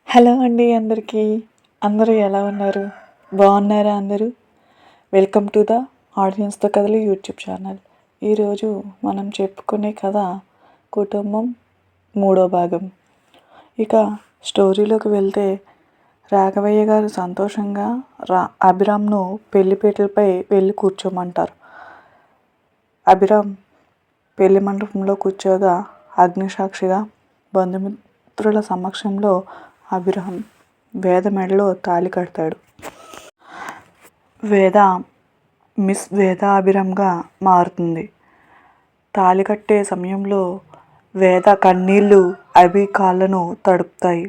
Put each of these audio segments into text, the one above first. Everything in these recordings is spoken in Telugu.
హలో అండి అందరికీ. అందరూ ఎలా ఉన్నారు? బాగున్నారా అందరూ? వెల్కమ్ టు ద ఆడియన్స్‌తో కథలు యూట్యూబ్ ఛానల్. ఈరోజు మనం చెప్పుకునే కథ కుటుంబం మూడో భాగం. ఇక స్టోరీలోకి వెళ్తే రాఘవయ్య గారు సంతోషంగా అభిరామ్‌ను పెళ్లిపీటలపై వెళ్ళి కూర్చోమంటారు. అభిరామ్ పెళ్లి మండపంలో కూర్చోగా అగ్నిసాక్షిగా బంధుమిత్రుల సమక్షంలో అభిరామ్ వేద మెడలో తాళి కడతాడు. వేద మిస్ వేద అభిరామ్గా మారుతుంది. తాళి కట్టే సమయంలో వేద కన్నీళ్లు అభి కాళ్ళను తడుపుతాయి.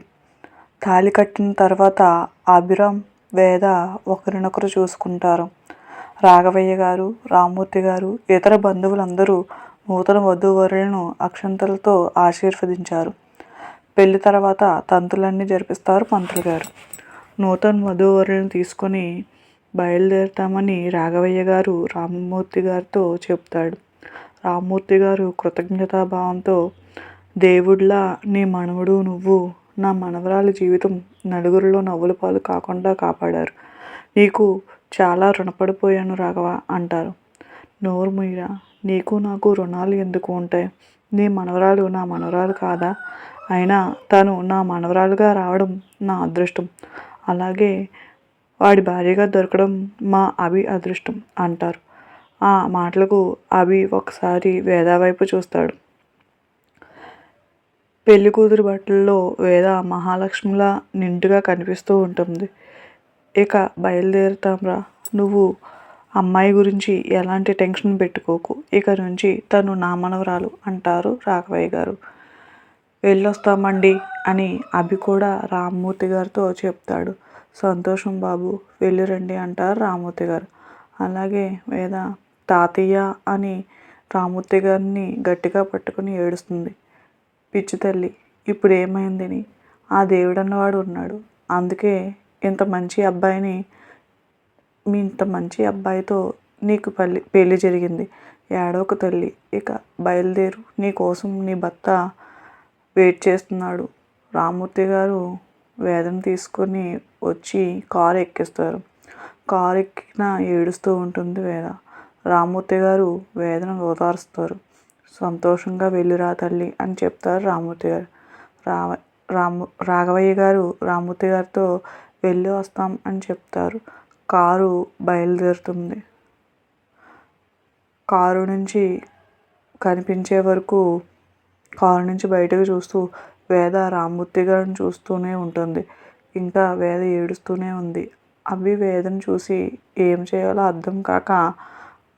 తాళి కట్టిన తర్వాత అభిరామ్ వేద ఒకరినొకరు చూసుకుంటారు. రాఘవయ్య గారు, రామ్మూర్తి గారు, ఇతర బంధువులందరూ నూతన వధూవరులను అక్షంతలతో ఆశీర్వదించారు. పెళ్లి తర్వాత తంతులన్నీ జరిపిస్తారు పంతులు గారు. నూతన వధూవరులను తీసుకొని బయలుదేరుతామని రాఘవయ్య గారు రామ్మూర్తి గారితో చెప్తాడు. రామ్మూర్తి గారు కృతజ్ఞతాభావంతో, దేవుడిలా నీ మనవడు నువ్వు నా మనవరాలి జీవితం నలుగురిలో నవ్వుల పాలు కాకుండా కాపాడారు. నీకు చాలా రుణపడిపోయాను రాఘవ అంటారు. నోరు మూయరా, నీకు నాకు రుణాలు ఎందుకు ఉంటాయి? నీ మనవరాలు నా మనవరాలు కాదా? అయినా తను నా మనవరాలుగా రావడం నా అదృష్టం. అలాగే వాడి భార్యగా దొరకడం మా అభి అదృష్టం అంటారు. ఆ మాటలకు అభి ఒకసారి వేద వైపు చూస్తాడు. పెళ్లి కూతురు బట్టల్లో వేద మహాలక్ష్మిలా నిండుగా కనిపిస్తూ ఉంటుంది. ఇక బయలుదేరుతాంరా, నువ్వు అమ్మాయి గురించి ఎలాంటి టెన్షన్ పెట్టుకోకు, ఇక నుంచి తను నా మనవరాలు అంటారు రాఘవయ్య గారు. వెళ్ళొస్తామండి అని అభి కూడా రామ్మూర్తి గారితో చెప్తాడు. సంతోషం బాబు, వెళ్ళిరండి అంటారు రామ్మూర్తి గారు. అలాగే వేద తాతయ్య అని రామ్మూర్తి గారిని గట్టిగా పట్టుకుని ఏడుస్తుంది. పిచ్చి తల్లి, ఇప్పుడు ఏమైందని? ఆ దేవుడన్నవాడు ఉన్నాడు, అందుకే ఇంత మంచి అబ్బాయితో నీకు పెళ్ళి జరిగింది. ఏడవకు తల్లి, ఇక బయలుదేరు, నీ కోసం నీ భర్త వెయిట్ చేస్తున్నాడు. రామ్మూర్తి గారు వేదను తీసుకొని వచ్చి కారు ఎక్కిస్తారు. కారు ఎక్కిన ఏడుస్తూ ఉంటుంది వేద. రామ్మూర్తి గారు వేదను ఓదారుస్తారు. సంతోషంగా వెళ్ళిరా తల్లి అని చెప్తారు రామ్మూర్తి గారు. రాఘవయ్య గారు రామ్మూర్తి గారితో వెళ్ళి వస్తాం అని చెప్తారు. కారు బయలుదేరుతుంది. కారు నుంచి కనిపించే వరకు కారు నుంచి బయటకు చూస్తూ వేద రామ్మూర్తి గారిని చూస్తూనే ఉంటుంది. ఇంకా వేద ఏడుస్తూనే ఉంది. అభి వేదను చూసి ఏం చేయాలో అర్థం కాక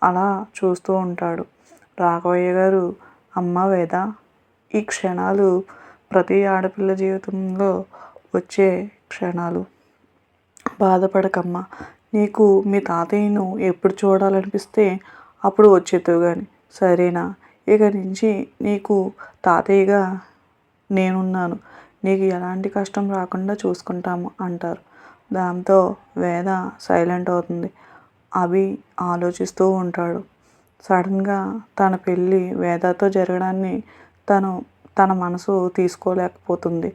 అలా చూస్తూ ఉంటాడు. రాఘవయ్య గారు, అమ్మ వేద, ఈ క్షణాలు ప్రతి ఆడపిల్ల జీవితంలో వచ్చే క్షణాలు. బాధపడకమ్మా, నీకు మీ తాతయ్యను ఎప్పుడు చూడాలనిపిస్తే అప్పుడు వచ్చేద్దువు కానీ, సరేనా? ఇక నుంచి నీకు తాతయ్యగా నేనున్నాను, నీకు ఎలాంటి కష్టం రాకుండా చూసుకుంటాము అంటారు. దాంతో వేద సైలెంట్ అవుతుంది. అభి ఆలోచిస్తూ ఉంటాడు. సడన్గా తన పెళ్ళి వేదతో జరగడాన్ని తన మనసు తీసుకోలేకపోతుంది.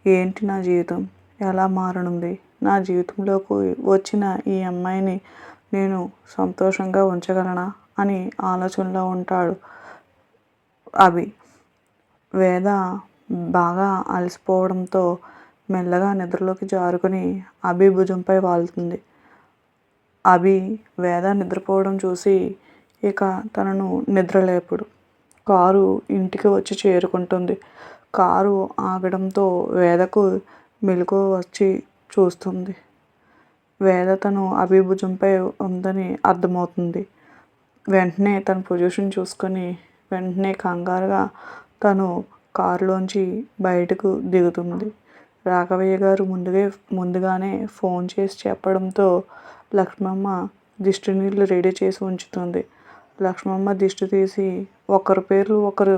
ఏంటి నా జీవితం ఎలా మారనుంది? నా జీవితంలోకి వచ్చిన ఈ అమ్మాయిని నేను సంతోషంగా ఉంచగలనా అని ఆలోచనలో ఉంటాడు అభి. వేద బాగా అలసిపోవడంతో మెల్లగా నిద్రలోకి జారుకొని అభి భుజంపై వాలుతుంది. అభి వేద నిద్రపోవడం చూసి ఇక తనను నిద్రలేపుడు. కారు ఇంటికి వచ్చి చేరుకుంటుంది. కారు ఆగడంతో వేదకు మెలకువ వచ్చి చూస్తుంది. వేద తను అభి భుజంపై ఉందని అర్థమవుతుంది. వెంటనే తన పొజిషన్ చూసుకొని వెంటనే కంగారుగా తను కారులోంచి బయటకు దిగుతుంది. రాఘవయ్య గారు ముందుగానే ఫోన్ చేసి చెప్పడంతో లక్ష్మమ్మ దిష్టి నీళ్ళు రెడీ చేసి ఉంచుతుంది. లక్ష్మమ్మ దిష్టి తీసి ఒకరి పేర్లు ఒకరు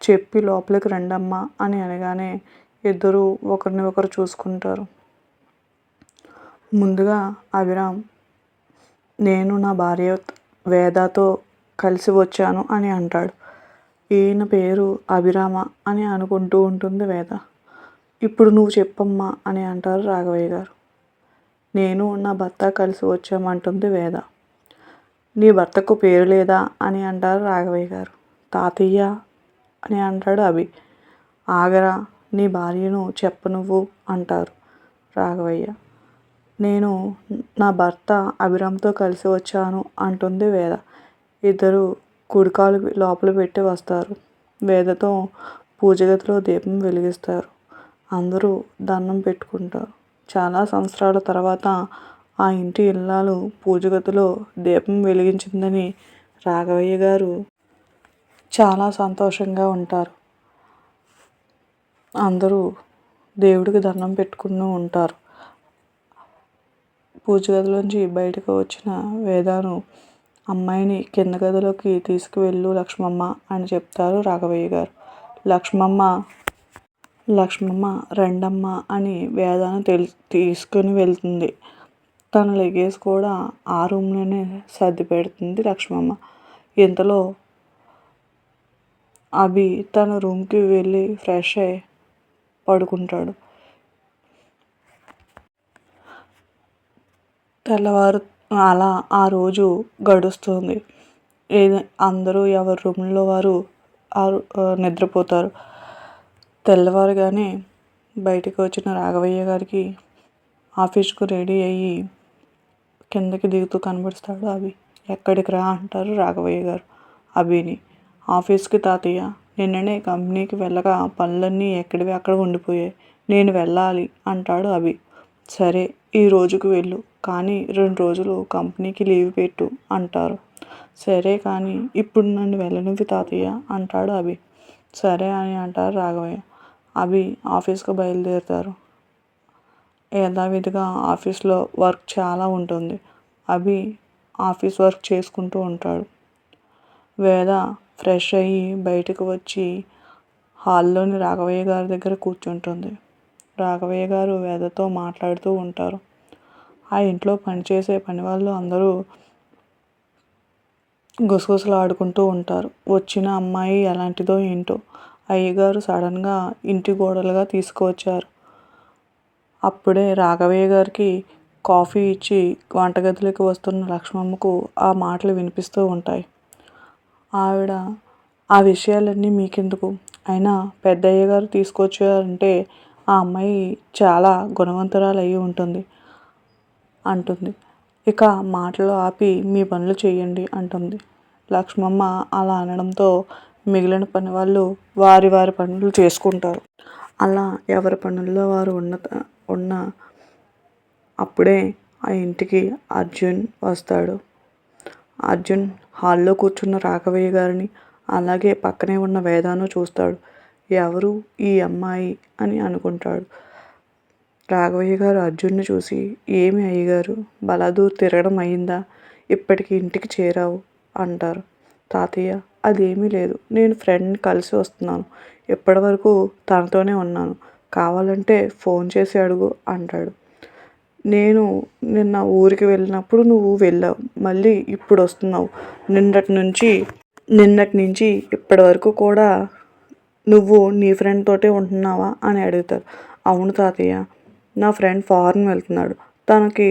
చెప్పి లోపలికి రండమ్మా అని అనగానే ఇద్దరు ఒకరిని ఒకరు చూసుకుంటారు. ముందుగా అభిరామ్, నేను నా భార్య వేదతో కలిసి వచ్చాను అని అంటాడు. ఈయన పేరు అభిరామ అని అనుకుంటూ ఉంటుంది వేద. ఇప్పుడు నువ్వు చెప్పమ్మా అని అంటారు రాఘవయ్య గారు. నేను నా భర్త కలిసి వచ్చామంటుంది వేద. నీ భర్తకు పేరు లేదా అని అంటారు రాఘవయ్య గారు. తాతయ్య అని అంటాడు అభి. ఆగరా, నీ భార్యను చెప్పు నువ్వు అంటారు రాఘవయ్య. నేను నా భర్త అభిరామ్తో కలిసి వచ్చాను అంటుంది వేద. ఇద్దరు కుడికాలు లోపల పెట్టి వస్తారు. వేదతో పూజగదిలో దీపం వెలిగిస్తారు. అందరూ దండం పెట్టుకుంటారు. చాలా సంవత్సరాల తర్వాత ఆ ఇంటి ఇల్లాలు పూజగదిలో దీపం వెలిగించిందని రాఘవయ్య గారు చాలా సంతోషంగా ఉంటారు. అందరూ దేవుడికి దండం పెట్టుకుని ఉంటారు. పూజ గదిలోంచి బయటకు వచ్చిన వేదాను అమ్మాయిని కింద గదిలోకి తీసుకువెళ్ళు లక్ష్మమ్మ అని చెప్తారు రాఘవయ్య గారు. లక్ష్మమ్మ రెండమ్మ అని వేదాను తీసుకుని వెళ్తుంది. తన లగేజ్ కూడా ఆ రూమ్లోనే సర్ది పెడుతుంది లక్ష్మమ్మ. ఇంతలో అభి తన రూమ్కి వెళ్ళి ఫ్రెష్ అయ్యి పడుకుంటాడు. తెల్లవారు అలా ఆ రోజు గడుస్తుంది. అందరూ ఎవరి రూమ్లో వారు నిద్రపోతారు. తెల్లవారుగానే బయటకు వచ్చిన రాఘవయ్య గారికి ఆఫీస్కు రెడీ అయ్యి కిందకి దిగుతూ కనబడుస్తాడు అభి. ఎక్కడికి రా అంటారు రాఘవయ్య గారు అభిని. ఆఫీస్కి తాతయ్య, నిన్ననే కంపెనీకి వెళ్ళగా పనులన్నీ ఎక్కడివి అక్కడ ఉండిపోయాయి, నేను వెళ్ళాలి అంటాడు అభి. సరే, ఈ రోజుకు వెళ్ళు, కానీ 2 రోజులు కంపెనీకి లీవ్ పెట్టు అంటారు. సరే కానీ ఇప్పుడు నన్ను వెళ్ళనివ్వు తాతయ్య అంటాడు అభి. సరే అని అంటారు రాఘవయ్య. అభి ఆఫీస్కు బయలుదేరుతారు. యథావిధిగా ఆఫీస్లో వర్క్ చాలా ఉంటుంది. అభి ఆఫీస్ వర్క్ చేసుకుంటూ ఉంటాడు. వేద ఫ్రెష్ అయ్యి బయటకు వచ్చి హాల్లోని రాఘవయ్య గారి దగ్గర కూర్చుంటుంది. రాఘవయ్య గారు వేదతో మాట్లాడుతూ ఉంటారు. ఆ ఇంట్లో పనిచేసే పనివాళ్ళు అందరూ గుసగుసలు ఆడుకుంటూ ఉంటారు. వచ్చిన అమ్మాయి ఎలాంటిదో ఏంటో అయ్యగారు సడన్గా ఇంటి గోడలుగా తీసుకువచ్చారు. అప్పుడే రాఘవయ్య గారికి కాఫీ ఇచ్చి వంటగదిలోకి వస్తున్న లక్ష్మమ్మకు ఆ మాటలు వినిపిస్తూ ఉంటాయి. ఆవిడ, ఆ విషయాలన్నీ మీకెందుకు, అయినా పెద్దయ్య గారు తీసుకొచ్చారంటే ఆ అమ్మాయి చాలా గుణవంతురాలు అయి ఉంటుంది అంటుంది. ఇక మాటలు ఆపి మీ పనులు చేయండి అంటుంది. లక్ష్మమ్మ అలా అనడంతో మిగిలిన పని వాళ్ళు వారి వారి పనులు చేసుకుంటారు. అలా ఎవరి పనుల్లో వారు ఉన్న అప్పుడే ఆ ఇంటికి అర్జున్ వస్తాడు. అర్జున్ హాల్లో కూర్చున్న రాఘవయ్య గారిని అలాగే పక్కనే ఉన్న వేదాను చూస్తాడు. ఎవరు ఈ అమ్మాయి అని అనుకుంటాడు. రాఘవయ్య గారు అర్జున్ని చూసి, ఏమి అయ్యగారు, బలాదూర్ తిరగడం అయిందా, ఇప్పటికి ఇంటికి చేరావు అంటారు. తాతయ్య, అదేమీ లేదు, నేను ఫ్రెండ్ని కలిసి వస్తున్నాను, ఇప్పటి వరకు తనతోనే ఉన్నాను, కావాలంటే ఫోన్ చేసి అడుగు అంటాడు. నేను నిన్న ఊరికి వెళ్ళినప్పుడు నువ్వు వెళ్ళావు, మళ్ళీ ఇప్పుడు వస్తున్నావు, నిన్నటి నుంచి ఇప్పటి వరకు కూడా నువ్వు నీ ఫ్రెండ్ తోటే ఉంటున్నావా అని అడుగుతారు. అవును తాతయ్య, నా ఫ్రెండ్ ఫారెన్ వెళ్తున్నాడు, తనకి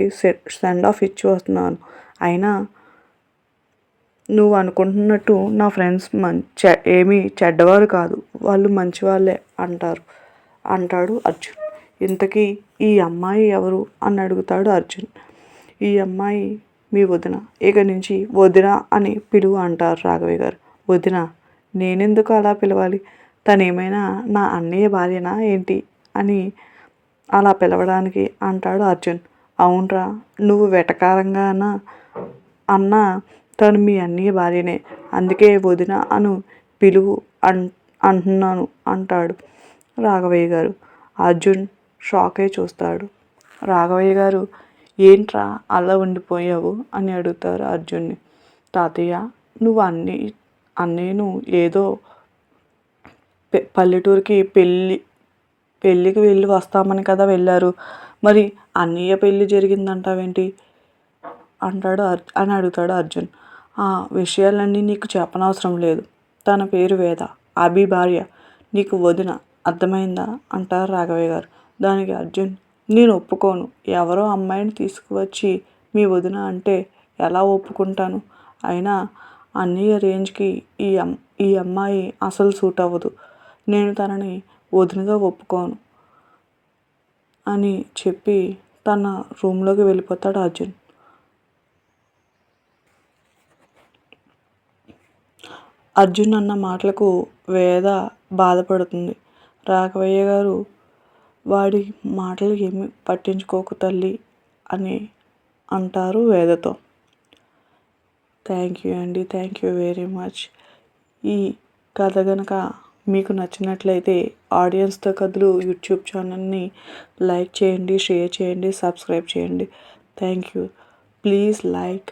సెండ్ ఆఫ్ ఇచ్చి వస్తున్నాను, అయినా నువ్వు అనుకుంటున్నట్టు నా ఫ్రెండ్స్ ఏమీ చెడ్డవారు కాదు, వాళ్ళు మంచివాళ్ళే అంటాడు అర్జున్. ఇంతకీ ఈ అమ్మాయి ఎవరు అని అడుగుతాడు అర్జున్. ఈ అమ్మాయి మీ వదిన, ఇక నుంచి వదిన అని పిలువు అంటారు రాఘవయ్య గారు. వదిన? నేనెందుకు అలా పిలవాలి, తనేమైనా నా అన్నయ్య భార్యనా ఏంటి అని అలా పిలవడానికి అంటాడు అర్జున్. అవునరా, నువ్వు వెటకారంగానా అన్నా తను మీ అన్నయ్య భార్యనే, అందుకే వదిన అను పిలువు అంటున్నాను అంటాడు రాఘవయ్య గారు. అర్జున్ షాక్ అయి చూస్తాడు. రాఘవయ్య గారు, ఏంట్రా అలా ఉండిపోయావు అని అడుగుతారు అర్జున్ని. తాతయ్య, నువ్వు అన్నయ్యను ఏదో పల్లెటూరికి పెళ్ళికి వెళ్ళి వస్తామని కదా వెళ్ళారు, మరి అన్నయ్య పెళ్ళి జరిగిందంటావేంటి అని అడుగుతాడు అర్జున్. ఆ విషయాలన్నీ నీకు చెప్పనవసరం లేదు, తన పేరు వేద, అభి భార్య, నీకు వదిన, అర్థమైందా అంటారు రాఘవయ్య గారు. దానికి అర్జున్, నేను ఒప్పుకోను. ఎవరో అమ్మాయిని తీసుకువచ్చి మీ వదిన అంటే ఎలా ఒప్పుకుంటాను? అయినా అన్నయ్య రేంజ్కి ఈ అమ్మాయి అసలు సూట్ అవ్వదు. నేను తనని వదినగా ఒప్పుకోను అని చెప్పి తన రూమ్లోకి వెళ్ళిపోతాడు అర్జున్. అర్జున్ అన్న మాటలకు వేద బాధపడుతుంది. రాఘవయ్య గారు, వాడి మాటలు ఏమి పట్టించుకోకు తల్లి అని అంటారు వేదతో. థ్యాంక్ యూ అండి, థ్యాంక్ యూ వెరీ మచ్. ఈ కథ కనుక మీకు నచ్చినట్లయితే ఆడియన్స్తో కథలు యూట్యూబ్ ఛానల్ని లైక్ చేయండి, షేర్ చేయండి, సబ్స్క్రైబ్ చేయండి. Thank you. Please like